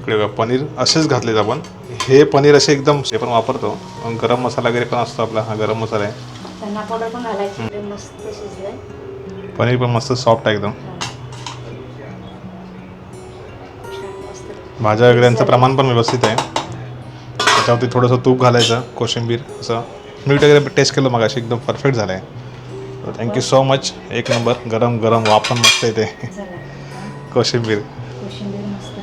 इकडे बघा पनीर असेच घातलेत आपण. हे पनीर असे एकदम हे पण वापरतो. गरम मसाला वगैरे पण असतो आपला. हा गरम मसाला आहे. धना पावडर पण घालायची. मस्त शिजलंय. पनीर पण मस्त सॉफ्ट आहे एकदम. भाज्या वगैरे यांचं प्रमाण पण व्यवस्थित आहे. त्याच्यावरती थोडंसं तूप घालायचं, कोशिंबीर असं. मीठ वगैरे टेस्ट केलं मग अशी एकदम परफेक्ट झालं आहे. Thank you so much. एक नंबर. गरम गरम वाफ पण मस्त येते. कोशिंबीर मस्त.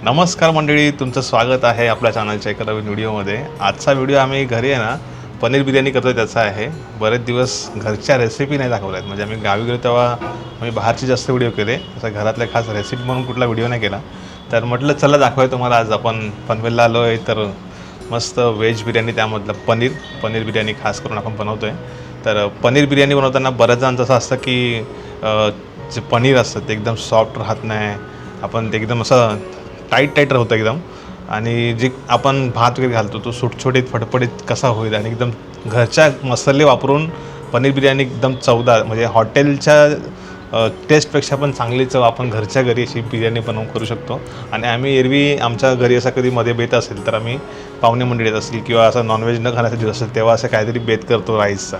नमस्कार मंडळी, तुमचं स्वागत आहे आपल्या चॅनलच्या एका नवीन व्हिडिओमध्ये. आजचा व्हिडिओ आम्ही घरी आहे ना पनीर बिर्याणी करतो त्याचा आहे. बरेच दिवस घरच्या रेसिपी नाही दाखवल्या आहेत. म्हणजे आम्ही गावी गेलो तेव्हा आम्ही बाहेरचे जास्त व्हिडिओ केले. असं घरातल्या खास रेसिपी म्हणून कुठला व्हिडिओ नाही केला. तर म्हटलं चला दाखवूया तुम्हाला. आज आपण पनवेलला आलो आहे तर मस्त व्हेज बिर्याणी, त्यामधलं पनीर बिर्याणी खास करून आपण बनवतो आहे. तर पनीर बिर्याणी बनवताना बऱ्याच जणांचं असं असतं की जे पनीर असतं ते एकदम सॉफ्ट राहत नाही. आपण ते एकदम असं टाईट राहतं एकदम. आणि जे आपण भात वगैरे घालतो तो सुटसुटीत फटफटीत कसा होईल. आणि एकदम घरच्या मसाले वापरून पनीर बिर्याणी एकदम चवदार, म्हणजे हॉटेलच्या टेस्टपेक्षा पण चांगली चव आपण घरच्या घरी अशी बिर्याणी बनवून करू शकतो. आणि आम्ही एरवी आमच्या घरी असं कधी मध्ये बेत असेल तर आम्ही पाहुणे मंडळीत असेल किंवा असं नॉनव्हेज न खाण्यासाठी असेल तेव्हा असं काहीतरी बेत करतो राईसचा.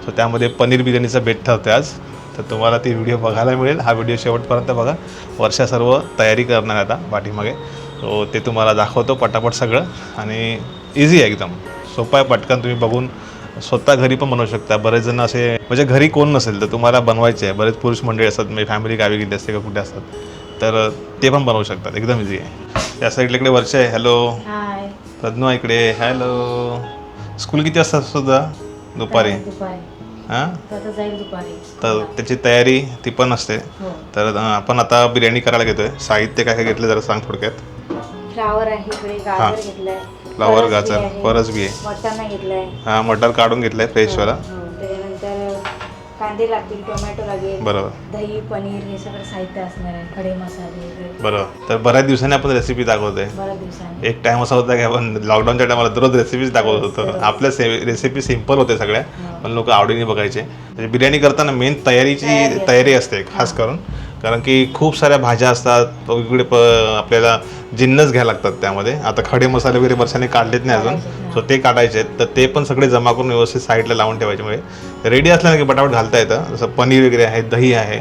सो त्यामध्ये पनीर बिर्याणीचा बेत ठरतो आज. तर तुम्हाला ती व्हिडिओ बघायला मिळेल. हा व्हिडिओ शेवटपर्यंत बघा. वर्षा सर्व तयारी करणार आता पाठीमागे. सो ते तुम्हाला दाखवतो पटापट सगळं. आणि इझी आहे एकदम, सोपं आहे. पटकन तुम्ही बघून स्वतः घरी पण बनवू शकता. बरेच जण असे म्हणजे घरी कोण नसेल तर तुम्हाला बनवायचे आहे. बरेच पुरुष मंडळी असतात, म्हणजे फॅमिली गावी गेली असते का कुठे असतात तर ते पण बनवू शकतात. एकदम इझी आहे. त्या साईडला इकडे वर्षा आहे. हॅलो. हाय. प्रज्ञू इकडे. हॅलो. स्कूल किती वाजता सुद्धा? दुपारी. हां, जाईल दुपारी. तर त्याची तयारी ती पण असते. तर आपण आता बिर्याणी करायला घेतोय. साहित्य काय घेतलं जरा सांग थोडक्यात. फ्लावर आहे इकडे, गाजर घेतलाय, फ्लावर, गाजर, फरस बी आहे. मटार घेतलाय. हां, मटार काढून घेतलाय फ्रेशवाला. त्याच्यानंतर कांदे लागतील, टोमॅटो लागेल, बरोबर, दही, पनीर हे सगळं साहित्य असणार आहे. खडे मसाले. बरोबर. तर बऱ्याच दिवसांनी आपण रेसिपी दाखवतोय. बऱ्याच दिवसांनी. एक टाइम असा होता की आपण लॉकडाऊनच्या टायमाला दररोज रेसिपीज दाखवत होतो. आपल्या रेसिपी सिम्पल होते सगळ्या, पण लोक आवडीने बघायचे. म्हणजे बिर्याणी करताना मेन तयारी असते खास करून. कारण की खूप साऱ्या भाज्या असतात, वेगवेगळे आपल्याला जिन्नस घ्यायला लागतात त्यामध्ये. आता खडे मसाले वगैरे वर्षाने काढलेत नाही अजून, सो ते काढायचे आहेत. तर ते पण सगळे जमा करून व्यवस्थित साईडला लावून ठेवायचे. म्हणजे रेडी असलं की पटापट घालता येतं. जसं पनीर वगैरे आहे, दही आहे,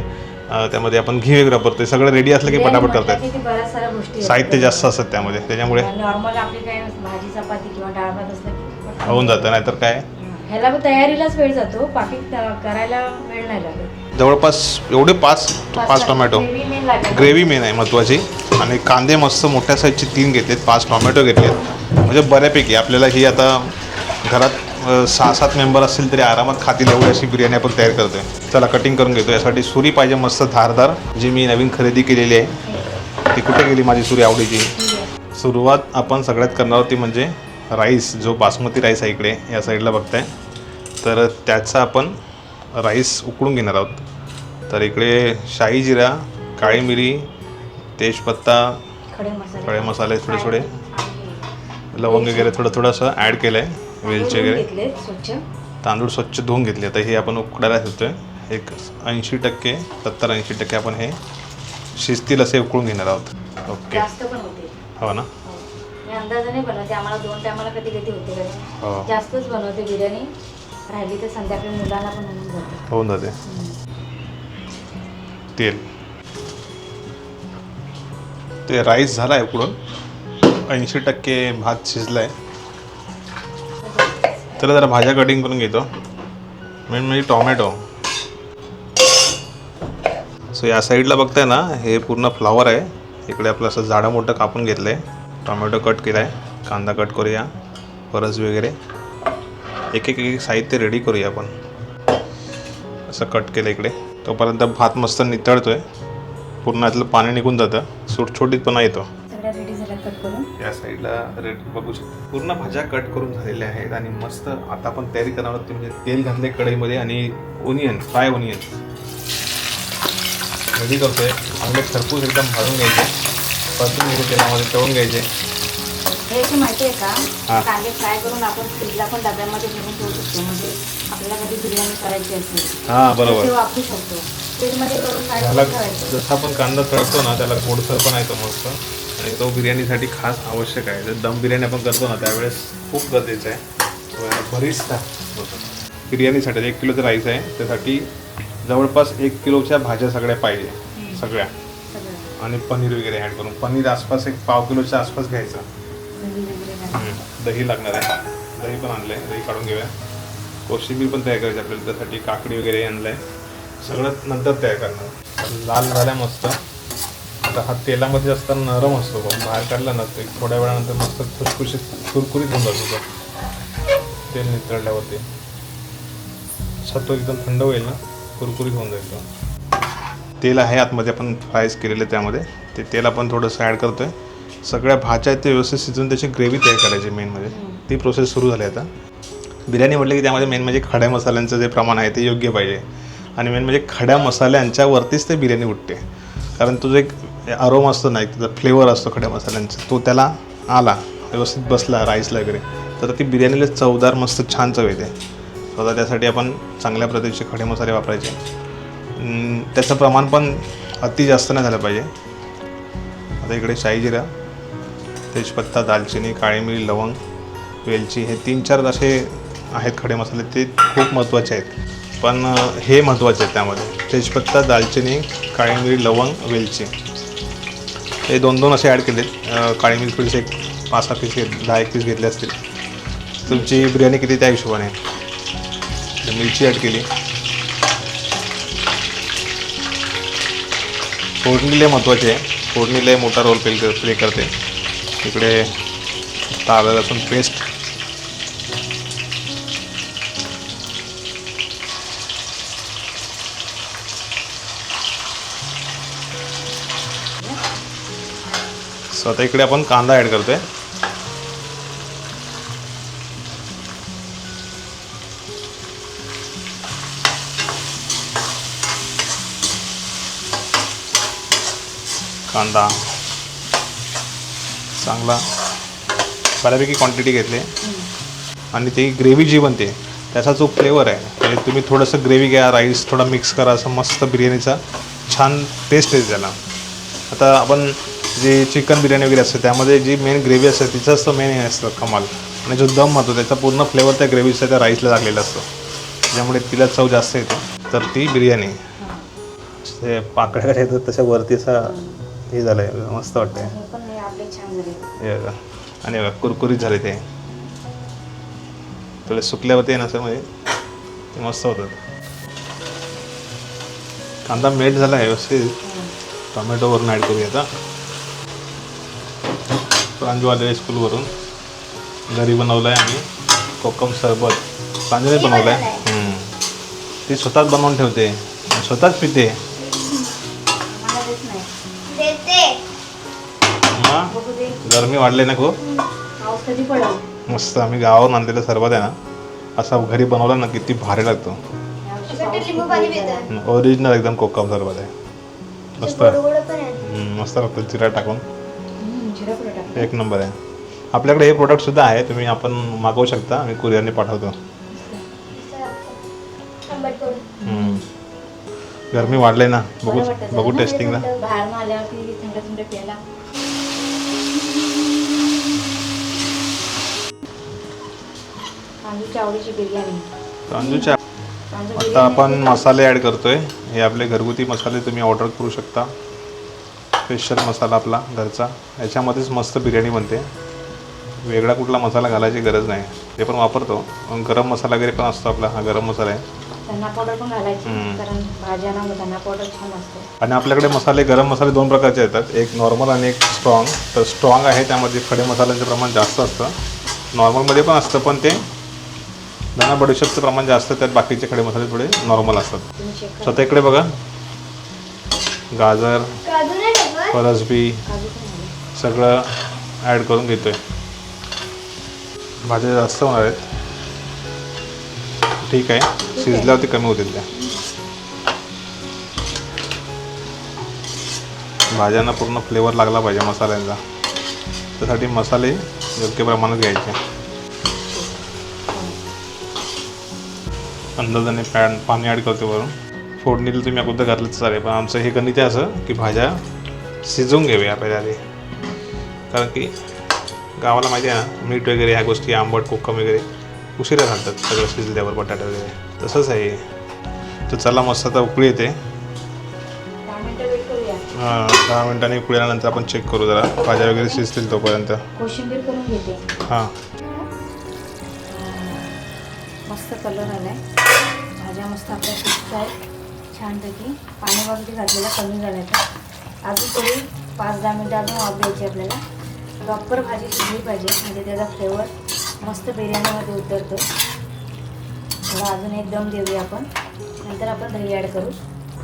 त्यामध्ये आपण घी वगैरे वापरतो. सगळं रेडी असलं की पटापट करता येतं. साहित्य जास्त असतात त्यामध्ये, त्याच्यामुळे नॉर्मल आपली काय भाजी चपाती किंवा डाळ भात असलं होऊन जातं. नाहीतर काय ह्याला तयारीलाच वेळ जातो, बाकी करायला वेळ नाही लागत. जवळपास एवढे पाच टोमॅटो. ग्रेव्ही मेन आहे महत्त्वाची. आणि कांदे मस्त मोठ्या साईजचे 3 घेतलेत, 5 टोमॅटो घेतलेत. म्हणजे बऱ्यापैकी आपल्याला ही आता घरात 6-7 मेंबर असतील तरी आरामात खातील एवढी अशी बिर्याणी आपण तयार करतोय. चला कटिंग करून घेतो. यासाठी सुरी पाहिजे मस्त धारदार, जी मी नवीन खरेदी केलेली आहे. ती कुठे गेली माझी सुरी आवडीची. सुरुवात आपण सगळ्यात करणार होती म्हणजे राईस, जो बासमती राईस आहे इकडे या साईडला बघताय, तर त्याचा आपण राईस उकळून घेणार आहोत. तर इकडे शाही जिरा, काळी मिरी, तेजपत्ता, खडे मसाले थोडे, लवंग वगैरे थोडं असं ॲड केलं आहे. वेलची वगैरे. तांदूळ स्वच्छ धुवून घेतले. आता हे आपण उकडायला ठेवतो आहे. एक 80%, 70-80% आपण हे शिजतील असे उकळून घेणार आहोत. ओके. हो ना. अंदाजाने बनवते. आम्हाला 2 टायमाला कधी होते का जास्तच बनवते बिर्याणी. राहिली तर संध्याकाळी मुलांना पण होऊन जाते. तेल ते राईस झाला आहे उकडून. 80% भात शिजला आहे. तर जरा भाज्या कटिंग करून घेतो. मेन म्हणजे टोमॅटो. सो या साईडला बघताय ना, हे पूर्ण फ्लावर आहे. इकडे आपलं असं जाडं मोठं कापून घेतलं आहे. टोमॅटो कट केला आहे. कांदा कट करूया. फरस वगैरे एक साहित्य रेडी करूया आपण. असं कट केलं इकडे. तोपर्यंत भात मस्त नितळतोय. पूर्ण यातलं पाणी निघून जातं, सुटसुटीतपणा येतो. या साईडला रेडी बघू शकतो. पूर्ण भाज्या कट करून झालेल्या आहेत. आणि मस्त आता आपण तयारी करणार आहोत म्हणजे तेल घातले कढईमध्ये आणि फ्राय ओनियन रेडी करतोय. चांगले खरपूस एकदम भाजून घ्यायचे. परतून घ्यायचे, तेलामध्ये तळून घ्यायचे. हे माहिती आहे का, कांदे फ्राय करून आपण फ्रीजला पण डब्यामध्ये घेऊन ठेवू शकतो. म्हणजे आपल्याला कधी बिर्याणी करायची असेल हां बरोबर वापरू शकतो. तेलमध्ये करून त्याला काढून ठेवायचं. जसं आपण कांदा तळतो ना त्याला गोडसर पण येतो मस्त आणि तो बिर्याणीसाठी खास आवश्यक आहे. जर दम बिर्याणी आपण करतो ना त्यावेळेस खूप गरजेचं आहे. बरीचदा होतं बिर्याणीसाठी 1 किलोचं राईस आहे त्यासाठी जवळपास 1 किलोच्या भाज्या सगळ्या पाहिजे सगळ्या सगळं आणि पनीर वगैरे ॲड करून पनीर आसपास 1 पाव किलोच्या आसपास घ्यायचं. दही वगैरे घालून. दही लागणार आहे. दही पण आणलं आहे. दही काढून घेऊया. कोशिंबीर पण तयार करायची आपल्याला त्यासाठी काकडी वगैरे आणलं आहे. सगळं नंतर तयार करणार. लाल झाल्या मस्त. आता हा तेलामध्ये जास्त नरम असतो बघ बाहेर काढला ना ते थोड्या वेळानंतर मस्त खुसखुशीत कुरकुरीत होऊन जातो तो तेल नितळल्यावरती. छतो एकदम थंड होईल ना कुरकुरीत होऊन जाईल तो. तेल आहे आतमध्ये आपण फ्रायज केलेलं त्यामध्ये ते तेल आपण थोडंसं ॲड करतो आहे. सगळ्या भाज्या आहेत ते व्यवस्थित शिजवून त्याची ग्रेव्ही तयार करायची मेन म्हणजे ती प्रोसेस सुरू झाली आता. बिर्याणी म्हटलं की त्यामध्ये मेन म्हणजे खड्या मसाल्यांचं जे प्रमाण आहे ते योग्य पाहिजे आणि मेन म्हणजे खड्या मसाल्यांच्यावरतीच ते बिर्याणी उठते कारण तो जो एक अरोमा असतो ना एक त्याचा फ्लेवर असतो खड्या मसाल्यांचा तो त्याला आला व्यवस्थित बसला राईसला वगैरे तर ती बिर्याणीला चवदार मस्त छान चव येते. स्वतः त्यासाठी आपण चांगल्या प्रतीचे खडे मसाले वापरायचे. त्याचं प्रमाण पण अति जास्त नाही झालं पाहिजे. आता इकडे शाही जिरा तेजपत्ता दालचिनी काळी मिरी लवंग वेलची हे 3-4 असे आहेत खडे मसाले ते खूप महत्त्वाचे आहेत पण हे महत्त्वाचे आहेत त्यामध्ये तेजपत्ता दालचिनी काळी मिरी लवंग वेलची हे 2-2 असे ॲड केलेत. काळी मिरी थोडीसे एक 5-6 पीस 10-1 पीस घेतले असतील. तुमची बिर्याणी किती त्या हिशोबाने मिरची ॲड केली. फोडणी लय महत्त्वाची आहे. फोडणी लय मोठा रोल प्ले करते. इकडे आलं लसूण पेस्ट आता इकडे आपण कांदा ॲड करतोय. कांदा चांगला बऱ्यापैकी क्वांटिटी घेतली आणि ती ग्रेव्ही जी बनते त्याचा जो फ्लेवर आहे म्हणजे तुम्ही थोडंसं ग्रेव्ही घ्या राईस थोडा मिक्स करा असं मस्त बिर्याणीचा छान टेस्ट येते त्याला. आता आपण जी चिकन बिर्याणी वगैरे असते त्यामध्ये जी मेन ग्रेव्ही असते तिचंच तो मेन हे असतं कमाल आणि जो दम होतो त्याचा पूर्ण फ्लेवर त्या ग्रेव्हीचा त्या राईसला लागलेला असतो त्यामुळे तिला चव जास्त येते. तर ती बिर्याणी ते पाकळ्या येतात तशा वरती असा हे झालं आहे मस्त वाटतंय. हे पण हे आपले छान झाले आणि कुरकुरीत झाले ते थोडे सुकल्यावरती ना असं म्हणजे ते मस्त होतात. कांदा मेल्ट झाला आहे व्यवस्थित. टोमॅटो वरून ॲड करूया आता. प्रांजू आलेले स्कूलवरून घरी बनवलं आहे आम्ही कोकम सरबत. प्रांजूने बनवलं आहे. ती स्वतःच बनवून ठेवते आणि स्वतःच पिते. मला देत नाही. बघू दे. गरमी वाढले ना खूप. पाऊस कधी पडेल. मस्त आम्ही गावावरून आणलेलं सरबत आहे ना असा घरी बनवला ना किती भारी लागतो. यावर्षी पाऊस पडेल. ओरिजिनल एकदम कोकम सरबत आहे. मस्त मस्त लागतं जिरा टाकून जिरा पुढे टाक. एक नंबर आहे. आपल्याकडे हे प्रोडक्टसुद्धा आहे तुम्ही आपण मागवू शकता आम्ही कुरिअरने पाठवतो. गरमी वाढले ना बघू टेस्टिंगला. बाहेर आल्यावरती थंड थंड प्यायला. प्रांजूच्या आवडीची बिर्याणी. प्रांजूच्या आता आपण मसाले ॲड करतोय. हे आपले घरगुती मसाले तुम्ही ऑर्डर करू शकता. स्पेशल मसाला आपला घरचा याच्यामध्येच मस्त बिर्याणी बनते. वेगळा कुठला मसाला घालायची गरज नाही. ते पण वापरतो. गरम मसाला वगैरे पण असतो आपला हा गरम मसाला आहे. धना पावडर पण घालायची कारण भाज्यांना धना पावडर छान असतो. आणि आपल्याकडे मसाले गरम मसाले 2 प्रकारचे येतात एक नॉर्मल आणि एक स्ट्रॉंग. तर स्ट्रॉंग आहे त्यामध्ये खडे मसाल्यांचं प्रमाण जास्त असतं. नॉर्मलमध्ये पण असतं पण ते धना बडीशेपचं प्रमाण जास्त त्यात बाकीचे खडे मसाले थोडे नॉर्मल असतात. स्वतः इकडे बघा गाजर फरसबी सगळं ॲड करून घेतोय. भाज्या जास्त होणार आहेत. ठीक आहे शिजल्यावरती कमी होतील त्या. भाज्यांना पूर्ण फ्लेवर लागला पाहिजे मसाल्यांचा त्यासाठी मसाले योग्य प्रमाणात घ्यायचे. अंदाजाने पाणी ॲड करतो वरून. फोडणीला तुम्ही अगोदर घातलं चालेल, पण आमचं हे गणित आहे असं की भाज्या शिजवून घेऊया पहिल्या आधी, कारण की गावाला माहिती आहे ना मीठ वगैरे ह्या गोष्टी आंबट कोकम वगैरे उशिरा घालतात सगळं शिजल्यावर बटाटा वगैरे, तसंच आहे. तर चला मस्त आता उकळी येते. 10 मिनिटं वेट करूया. 10 मिनिटांनी उकळी आल्यानंतर आपण चेक करू जरा भाज्या वगैरे शिजतील तोपर्यंत. कोशिंबीर करून घेते. हां मस्त कलर आलाय, भाज्या मस्त आपल्या शिजत आहेत छानपैकी. पाणी वगैरे घातलेला कमी झालं तर अजून थोडी 5-10 मिनिटं अजून वाफ द्यायची आपल्याला. प्रॉपर भाजी शिजली पाहिजे म्हणजे त्याचा फ्लेवर मस्त बिर्याणीमध्ये उतरतो. थोडा अजून एक दम देऊया आपण, नंतर आपण दही ॲड करू.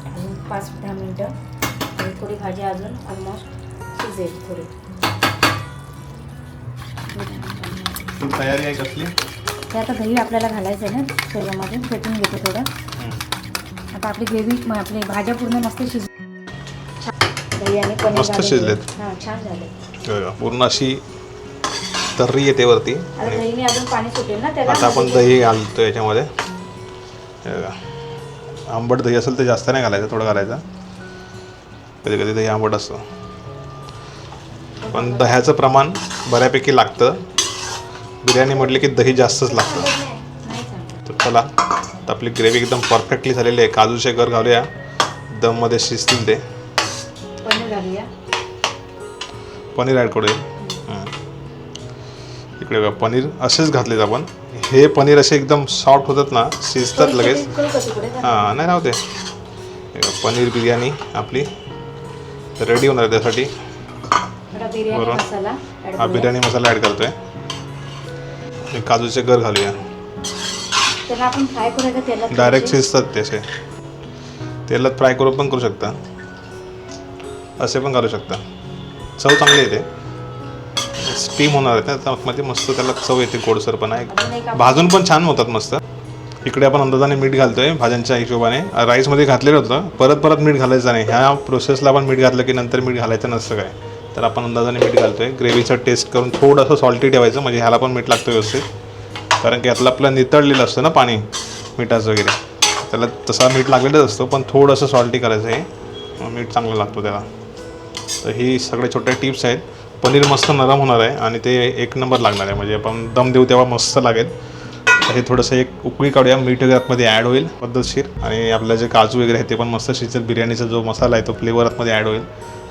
अजून 5-10 मिनिटं आणि थोडी भाजी अजून ऑलमोस्ट शिजेल थोडी. तयारी आहे कसली? ते आता दही आपल्याला घालायचं आहे ना तेलामध्ये, फेटून घेतो थोडं. आता आपली ग्रेव्ही आपली भाज्या पूर्ण मस्त दही आणि पनीर मस्त शिजलेत. हां छान झाले. पूर्ण अशी तर्री येते वरती. आता दहीने अजून पाणी सुटेल ना त्याला. आता आपण दही घालतो याच्यामध्ये. आंबट दही असेल तर जास्त नाही घालायचं, थोडं घालायचं. कधी कधी दही आंबट असतं, पण दह्याचं प्रमाण बऱ्यापैकी लागतं. बिर्याणी म्हटली की दही जास्तच लागतं. तर चला आता आपली ग्रेव्ही एकदम परफेक्टली झालेली आहे. काजूचे गर घालूया, दममध्ये शिजतील ते. पनीर घालूया, पनीर ॲड करूया. इकडे बघा पनीर असेच घातलेत आपण. हे पनीर असे एकदम सॉफ्ट होतात ना, शिजतात लगेच. हां नाही राहते. पनीर बिर्याणी आपली रेडी होणार आहे. त्यासाठी बरोबर हा बिर्याणी मसाला ॲड करतोय. काजूचे गर घालूया. त्याला आपण फ्राय करूया तेलात. डायरेक्ट शिजतात त्याचे. तेलात फ्राय करून पण करू शकता, असे पण घालू शकता. चव चांगली येते. स्टीम होणार आहे ना मध्ये, मस्त त्याला चव येते, गोडसरपणा. भाजून पण छान होतात मस्त. इकडे आपण अंदाजाने मीठ घालतोय भाज्यांच्या हिशोबाने. राईसमध्ये घातलेलं होतं, परत मीठ घालायचं नाही. ह्या प्रोसेसला आपण मीठ घातलं की नंतर मीठ घालायचं नसतं काय, तर आपण अंदाजाने मीठ घालतोय. ग्रेव्हीचं टेस्ट करून थोडंसं सॉल्टी ठेवायचं, म्हणजे ह्याला पण मीठ लागतं व्यवस्थित. कारण की आपलं नितळलेलं असतं ना पाणी मिठाचं वगैरे, त्याला तसा मीठ लागलेलंच असतो, पण थोडंसं सॉल्टी करायचं आहे, मीठ चांगलं लागतो त्याला. तर ही सगळे छोट्या टिप्स आहेत. पनीर मस्त नरम होणार आहे आणि ते एक नंबर लागणार आहे, म्हणजे आपण दम देऊ तेव्हा मस्त लागेल. हे थोडंसं एक उकळी काढूया, मीठ वगैरे आतमध्ये ॲड होईल पद्धतशीर, आणि आपलं जे काजू वगैरे आहे ते पण मस्त शिजेल. बिर्याणीचा जो मसाला आहे तो फ्लेवर आतमध्ये ॲड होईल.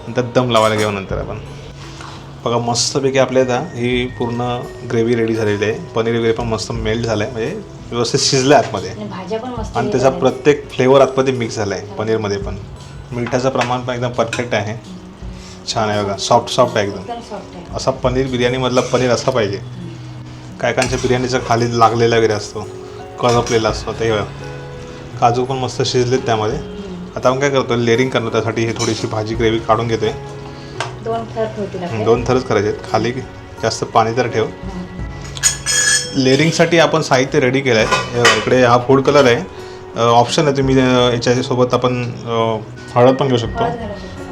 नंतर दम लावायला घेऊ नंतर आपण. बघा मस्तपैकी आपल्या आता ही पूर्ण ग्रेव्ही रेडी झालेली आहे. पनीर वगैरे पण मस्त मेल्ट झालं आहे, म्हणजे व्यवस्थित शिजलं आहे आतमध्ये, आणि त्याचा प्रत्येक फ्लेवर आतमध्ये मिक्स झाला आहे पनीरमध्ये पण. मिठाचं प्रमाण पण एकदम परफेक्ट आहे, छान आहे. बघा सॉफ्ट आहे एकदम. असा पनीर बिर्याणीमधला पनीर असा पाहिजे. काय कांच्या बिर्याणीचा खाली लागलेला वगैरे असतो, करपलेला असतो. ते काजू पण मस्त शिजलेत त्यामध्ये. आता आपण काय करतो, लेअरिंग करतो. त्यासाठी हे थोडीशी भाजी ग्रेव्ही काढून घेतोय. 2 थरच करायचे आहेत. खाली जास्त पाणी तर ठेव. लेअरिंगसाठी आपण साहित्य रेडी केलं आहे. इकडे हा फूड कलर आहे, ऑप्शन आहे. तुम्ही याच्यासोबत आपण हळद पण घेऊ शकतो,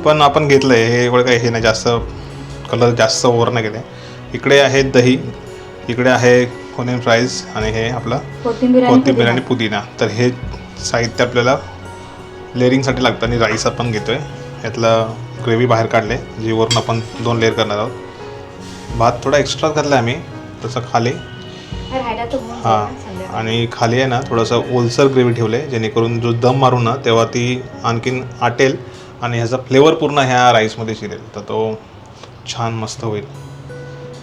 पण आपण घेतलं आहे हे एवढं काही हे नाही, जास्त कलर जास्त ओव्हर नाही केलं. इकडे आहे दही, इकडे आहे ऑनियन फ्राईज, आणि हे आपलं कोथिंबीर आणि पुदिना. तर हे साहित्य आपल्याला लेअरिंगसाठी लागतं. आणि राईस आपण घेतो आहे. यातलं ग्रेव्ही बाहेर काढले, जी वरून आपण 2 लेअर करणार आहोत. भात थोडा एक्स्ट्रा घातला आम्ही तसं खाली. हां, आणि खाली आहे ना थोडंसं ओलसर ग्रेव्ही ठेवले, जेणेकरून जो दम मारू ना तेव्हा ती आणखीन आटेल आणि ह्याचा फ्लेवर पूर्ण ह्या राईसमध्ये शिरेल. तर तो छान मस्त होईल,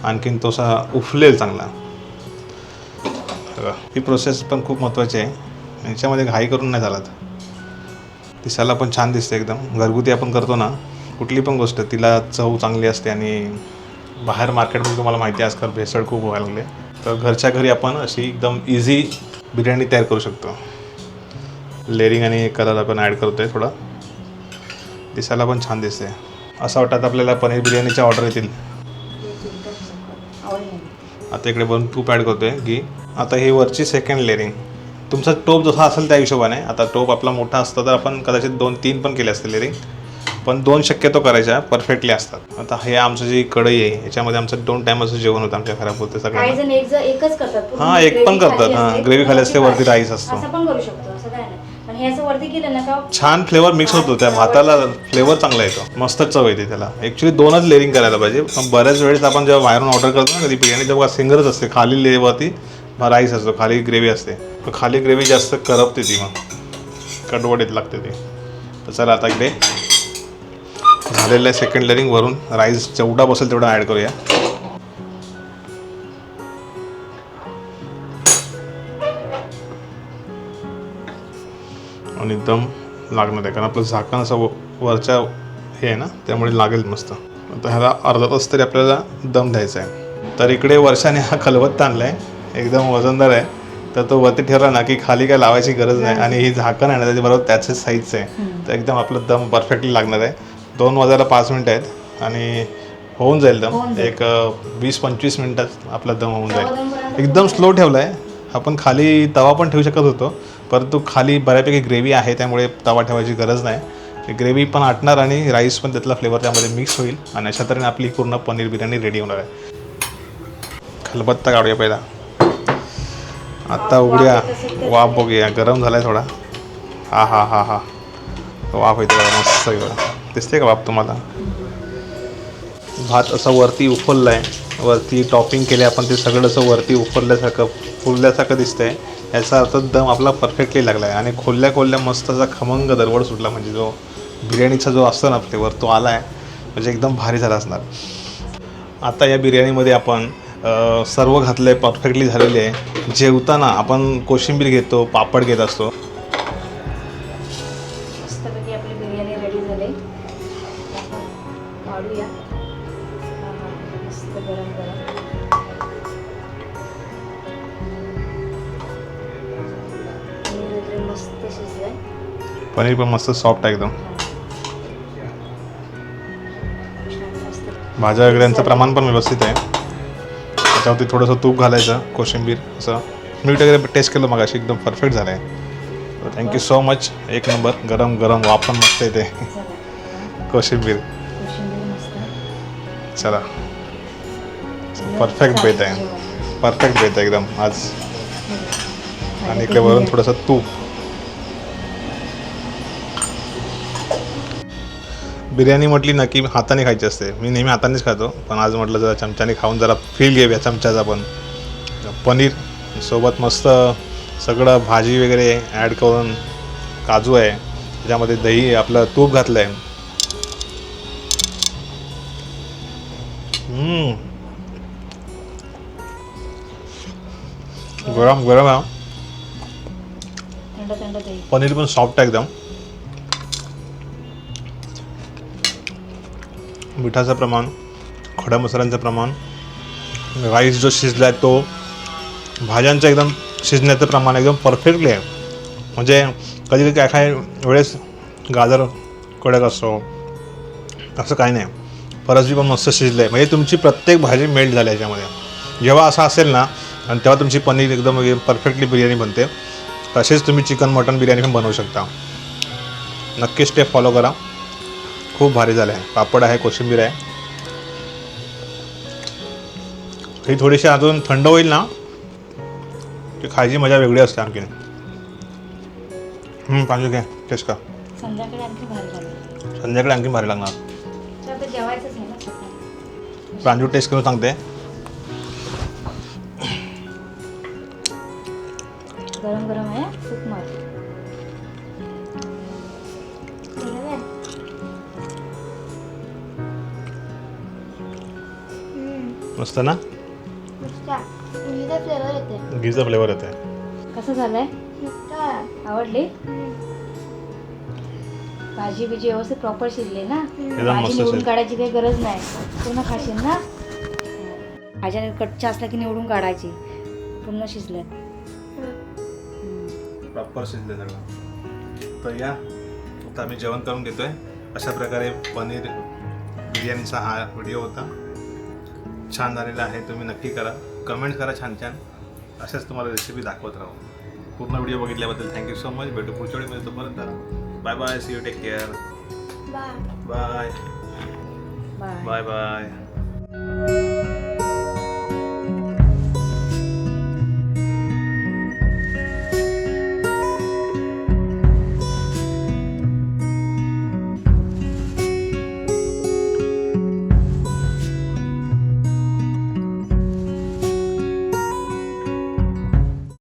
आणखीन तो असा उफलेल चांगला. ही प्रोसेस पण खूप महत्त्वाची आहे. याच्यामध्ये घाई करून नाही चालत. दिसायला पण छान दिसते एकदम. घरगुती आपण करतो ना कुठली पण गोष्ट, तिला चव चांगली असते. आणि बाहेर मार्केटमध्ये तुम्हाला माहिती आहे आजकाल भेसळ खूप व्हायला लागले. तर घरच्या घरी आपण अशी एकदम इझी बिर्याणी तयार करू शकतो. लेअरिंग आणि कलर आपण ॲड करतो आहे, थोडा दिसायला पण छान दिसते. असं वाटतं आपल्याला पनीर बिर्याणीच्या ऑर्डर येतील. आता इकडे बनून तूप ॲड करतो आहे की आता ही वरची सेकंड लेअरिंग. तुमचा टोप जसा असेल त्या हिशोबाने. आता टोप आपला मोठा असतं तर आपण कदाचित 2-3 पण केले असते लेअरिंग, पण 2 शक्यतो करायच्या परफेक्टली असतात. आता हे आमचं जी कढई आहे याच्यामध्ये आमचं 2 टायमाचं जेवण होतं आमच्या घरापुरते सगळ्यांना. एकच करतात. हां, एक पण करतात. हां, ग्रेव्ही खाली असते, वरती राईस असतो. असं पण करू शकतो, असं काय नाही. पण हे असं वरती केलं ना का छान फ्लेवर मिक्स होतो, त्या भाताला फ्लेवर चांगला येतो, मस्त चव येते त्याला. ॲक्च्युली 2च लेअरिंग करायला पाहिजे, पण बऱ्याच वेळेस आपण जेव्हा बाहेरून ऑर्डर करतो ना कधी बिर्याणी, तेव्हा सिंगलच असते, खाली लेवरती राईस असतो, खाली ग्रेव्ही असते. खाली ग्रेव्ही जास्त करपते, ती मग कडवडीत लागते ती. तर चला आता इकडे झालेलं आहे सेकंड लेअरिंग, वरून राईस जेवढा बसेल तेवढा ॲड करूया. आणि दम लागणार आहे, कारण आपलं झाकण असं वरच्या हे आहे ना, त्यामुळे लागेल मस्त. आता ह्याला अर्धा तास तरी आपल्याला दम द्यायचा आहे. तर इकडे वर्षाने हा खलबत्ता आणला आहे, एकदम वजनदार आहे. तर तो वरती ठेवला ना की खाली काय लावायची गरज नाही. आणि ही झाकण आहे ना त्याच्याबरोबर त्याचे साईजचं आहे, तर एकदम आपलं दम परफेक्टली लागणार आहे. 2 वाजायला 5 मिनटं आहेत आणि होऊन जाईल दम. एक 20-25 मिनटात आपला दम होऊन जाईल. एकदम स्लो ठेवला आहे. आपण खाली तवा पण ठेवू शकत होतो, परंतु खाली बऱ्यापैकी ग्रेव्ही आहे, त्यामुळे तवा ठेवायची गरज नाही. ग्रेव्ही पण आटणार आणि राईस पण त्यातला फ्लेवर त्यामध्ये मिक्स होईल, आणि अशा तऱ्हेने आपली पूर्ण पनीर बिर्याणी रेडी होणार आहे. खलबत्ता काढूया पहिला, आता उघड्या, वाफ बघूया. गरम झाला आहे थोडा. हा हा हा हा वाफ येते बघा, मस्त आहे. दिसते का वाफ तुम्हाला? भात असा वरती उफलला आहे, वरती टॉपिंग केले आपण, ते सगळं असं वरती उफरल्यासारखं फुलल्यासारखं दिसतंय. याचा अर्थ दम आपला परफेक्टली लागला आहे. आणि खोलल्या मस्त असा खमंग दरवड सुटला, म्हणजे जो बिर्याणीचा जो असतो ना फ्लेवर, तो आला आहे, म्हणजे एकदम भारी झाला असणार. आता या बिर्याणीमध्ये आपण सर्व घातलं आहे, परफेक्टली झालेले आहे. जेवताना आपण कोशिंबीर घेतो, पापड घेत असतो. मस्तपैकी आपली बिर्याणी रेडी झाली. काढूया. मस्त गरम गरम. पनीर मस्त शिजलंय. पनीर पण मस्त सॉफ्ट आहे एकदम. भाज्या वगैरेंचं प्रमाण पण व्यवस्थित आहे. त्याच्यावरती थोडंसं तूप घालायचं, कोशिंबीर असं. मीठ वगैरे टेस्ट केलं मगाशी, एकदम परफेक्ट झालं आहे. Thank you so much. एक नंबर. गरम गरम वाफ पण मस्त येते. कोशिंबीर चला, परफेक्ट बेत आहे, परफेक्ट बेत आहे एकदम आज. आणि इकडे वरून थोडंसं तूप. बिर्याणी म्हटली ना की हाताने खायची असते. मी नेहमी हातानेच खातो, पण आज म्हटलं जरा चमच्याने खाऊन जरा फील घेऊया चमच्याचा पण. पनीर सोबत मस्त सगळं भाजी वगैरे ॲड करून, काजू आहे त्याच्यामध्ये, दही, आपलं तूप घातलं आहे. गरम गरम आहे. पनीर पण सॉफ्ट आहे एकदम. मिठाचं प्रमाण, खडा मसाल्यांचं प्रमाण, राईस जो शिजला आहे तो, भाज्यांचं एकदम शिजण्याचं प्रमाण एकदम परफेक्टली आहे. म्हणजे कधी काय वेळेस गाजर कडक असतो, असं काही नाही. फरसबी पण मस्त शिजलं आहे, म्हणजे तुमची प्रत्येक भाजी मेल्ट झाली याच्यामध्ये. जेव्हा असं असेल ना, आणि तेव्हा तुमची पनीर एकदम परफेक्टली बिर्याणी बनते. तसेच तुम्ही चिकन मटन बिर्याणी पण बनवू शकता. नक्की स्टेप फॉलो करा, खूप भारी झालं आहे. पापड आहे, कोशिंबीर आहे. ही थोडीशी अजून थंड होईल ना की खायची मजा वेगळी असते आणखीन. पाणी घ्या, टेस्ट का. संध्याकाळी आणखी भारी लागेल. संध्याकाळी आणखी भारी लागणार. जेवायचंच आहे ना. प्रांजू टेस्ट करून सांगते. गरम गरम आहे, खूप मस्त. मस्त ना. घीचा फ्लेवर येते. कसं झालंय? आवडली? भाजी बिजी व्यवस्थित प्रॉपर शिजली ना. भाजी निवडून काढायची काही गरज नाही. पूर्ण खाशील ना. भाज्या कच्च्या असल्या की निवडून काढायची. पूर्ण शिजल्या, प्रॉपर शिजले सगळं. तर या, आता आम्ही जेवण करून घेतोय. अशा प्रकारे पनीर बिर्याणीचा हा व्हिडिओ होता. छान झालेला आहे. तुम्ही नक्की करा, कमेंट करा छान छान. अशाच तुम्हाला रेसिपी दाखवत राहू. पूर्ण व्हिडिओ बघितल्याबद्दल थँक्यू सो मच. भेटू पुढच्या व्हिडिओमध्ये. तोपर्यंत bye bye. See you. Take care. Bye bye bye bye.